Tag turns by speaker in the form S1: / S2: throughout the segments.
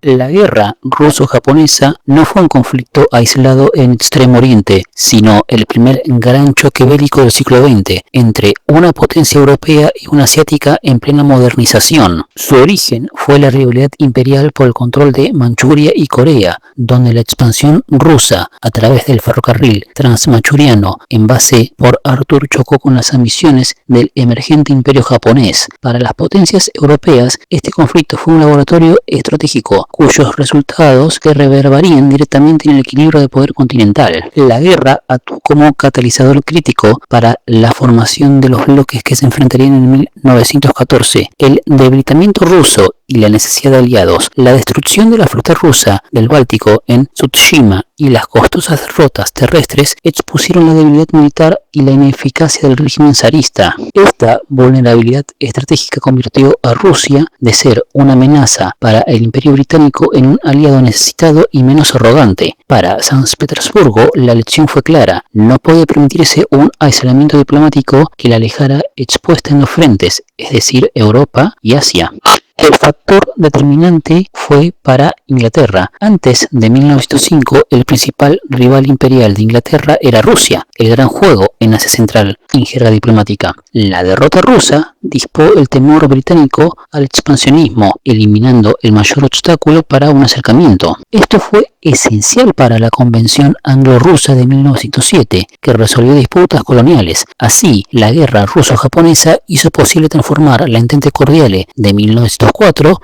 S1: La guerra ruso-japonesa no fue un conflicto aislado en Extremo Oriente, sino el primer gran choque bélico del siglo XX entre una potencia europea y una asiática en plena modernización. Su origen fue la rivalidad imperial por el control de Manchuria y Corea, donde la expansión rusa a través del ferrocarril transmanchuriano en base por Arthur chocó con las ambiciones del emergente imperio japonés. Para las potencias europeas, este conflicto fue un laboratorio estratégico, cuyos resultados se reverberarían directamente en el equilibrio de poder continental. La guerra actuó como catalizador crítico para la formación de los bloques que se enfrentarían en 1914. El debilitamiento ruso y la necesidad de aliados, la destrucción de la flota rusa del Báltico en Tsushima y las costosas derrotas terrestres expusieron la debilidad militar y la ineficacia del régimen zarista. Esta vulnerabilidad estratégica convirtió a Rusia de ser una amenaza para el Imperio Británico en un aliado necesitado y menos arrogante. Para San Petersburgo la lección fue clara: no puede permitirse un aislamiento diplomático que la alejara expuesta en los frentes, es decir, Europa y Asia. El factor determinante fue para Inglaterra. Antes de 1905, el principal rival imperial de Inglaterra era Rusia, el gran juego en Asia Central, en jerga diplomática. La derrota rusa dispó el temor británico al expansionismo, eliminando el mayor obstáculo para un acercamiento. Esto fue esencial para la Convención Anglo-Rusa de 1907, que resolvió disputas coloniales. Así, la guerra ruso-japonesa hizo posible transformar la Entente Cordiale de 1904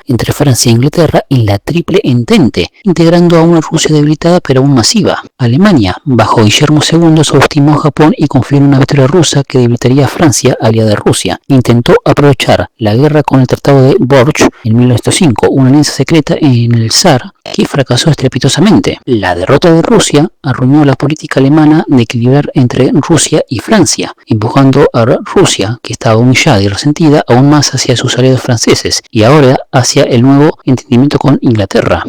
S1: entre Francia e Inglaterra en la Triple Entente, integrando a una Rusia debilitada pero aún masiva. Alemania, bajo Guillermo II, subestimó a Japón y confió en una victoria rusa que debilitaría a Francia, aliada de Rusia. Intentó aprovechar la guerra con el Tratado de Borch en 1905, una alianza secreta en el Sar que fracasó estrepitosamente. La derrota de Rusia arruinó la política alemana de equilibrar entre Rusia y Francia, empujando a Rusia, que estaba humillada y resentida, aún más hacia sus aliados franceses y ahora hacia el nuevo entendimiento con Inglaterra.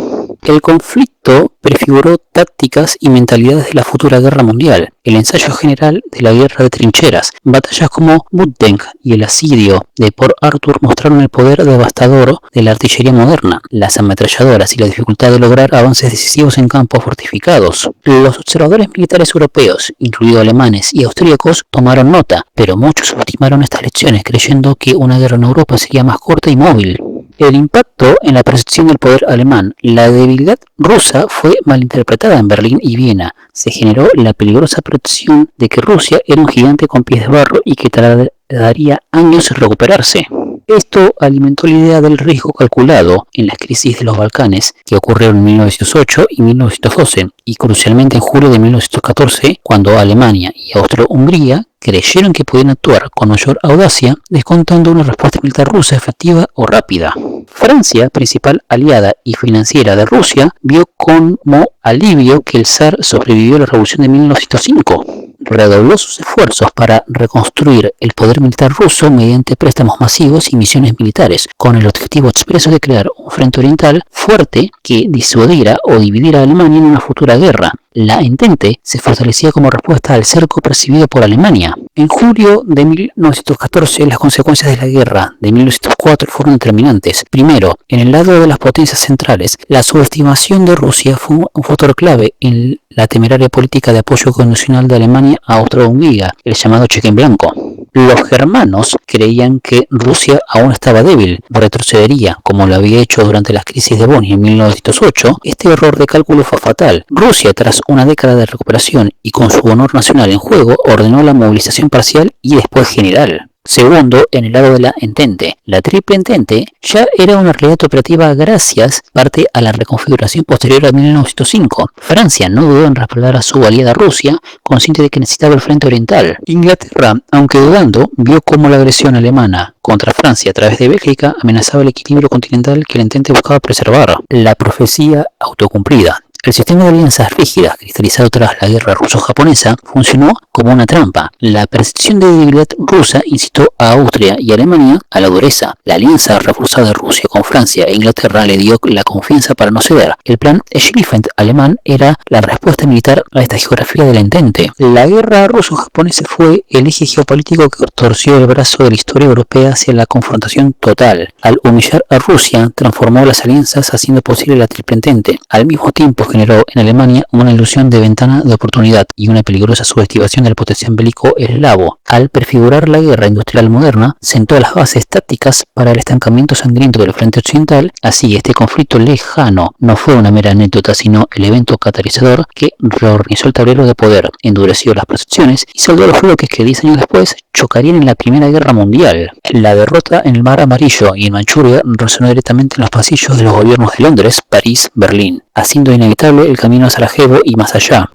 S1: El conflicto prefiguró tácticas y mentalidades de la futura guerra mundial. El ensayo general de la guerra de trincheras, batallas como Budenk y el asedio de Port Arthur mostraron el poder devastador de la artillería moderna, las ametralladoras y la dificultad de lograr avances decisivos en campos fortificados. Los observadores militares europeos, incluidos alemanes y austríacos, tomaron nota, pero muchos subestimaron estas lecciones creyendo que una guerra en Europa sería más corta y móvil. El impacto en la percepción del poder alemán. La debilidad rusa fue malinterpretada en Berlín y Viena. Se generó la peligrosa percepción de que Rusia era un gigante con pies de barro y que tardaría años en recuperarse. Esto alimentó la idea del riesgo calculado en las crisis de los Balcanes que ocurrieron en 1908 y 1912 y crucialmente en julio de 1914, cuando Alemania y Austria-Hungría creyeron que podían actuar con mayor audacia, descontando una respuesta militar rusa efectiva o rápida. Francia, principal aliada y financiera de Rusia, vio como alivio que el zar sobrevivió a la revolución de 1905. Redobló sus esfuerzos para reconstruir el poder militar ruso mediante préstamos masivos y misiones militares, con el objetivo expreso de crear un frente oriental fuerte que disuadiera o dividiera a Alemania en una futura guerra. La Entente se fortalecía como respuesta al cerco percibido por Alemania. En julio de 1914, las consecuencias de la guerra de 1904 fueron determinantes. Primero, en el lado de las potencias centrales, la subestimación de Rusia fue un factor clave en la temeraria política de apoyo condicional de Alemania a Austria-Hungría, el llamado cheque en blanco. Los germanos creían que Rusia aún estaba débil, retrocedería, como lo había hecho durante las crisis de Bonn en 1908. Este error de cálculo fue fatal. Rusia, tras una década de recuperación y con su honor nacional en juego, ordenó la movilización parcial y después general. Segundo, en el lado de la Entente. La Triple Entente ya era una realidad operativa gracias parte a la reconfiguración posterior a 1905. Francia no dudó en respaldar a su aliada Rusia, consciente de que necesitaba el frente oriental. Inglaterra, aunque dudando, vio cómo la agresión alemana contra Francia a través de Bélgica amenazaba el equilibrio continental que la Entente buscaba preservar. La profecía autocumplida. El sistema de alianzas rígidas cristalizado tras la guerra ruso-japonesa funcionó como una trampa. La percepción de debilidad rusa incitó a Austria y Alemania a la dureza. La alianza reforzada de Rusia con Francia e Inglaterra le dio la confianza para no ceder. El plan Schlieffen alemán era la respuesta militar a esta geografía de la Entente. La guerra ruso-japonesa fue el eje geopolítico que torció el brazo de la historia europea hacia la confrontación total. Al humillar a Rusia, transformó las alianzas haciendo posible la Triple Entente. Al mismo tiempo generó en Alemania una ilusión de ventana de oportunidad y una peligrosa subestimación del potencial bélico eslavo. Al prefigurar la guerra industrial moderna, sentó las bases tácticas para el estancamiento sangriento del frente occidental. Así, este conflicto lejano no fue una mera anécdota, sino el evento catalizador que reorganizó el tablero de poder, endureció las percepciones y soldó los bloques que 10 años después chocarían en la Primera Guerra Mundial. La derrota en el Mar Amarillo y en Manchuria resonó directamente en los pasillos de los gobiernos de Londres, París, Berlín, haciendo inevitable el camino a Sarajevo y más allá.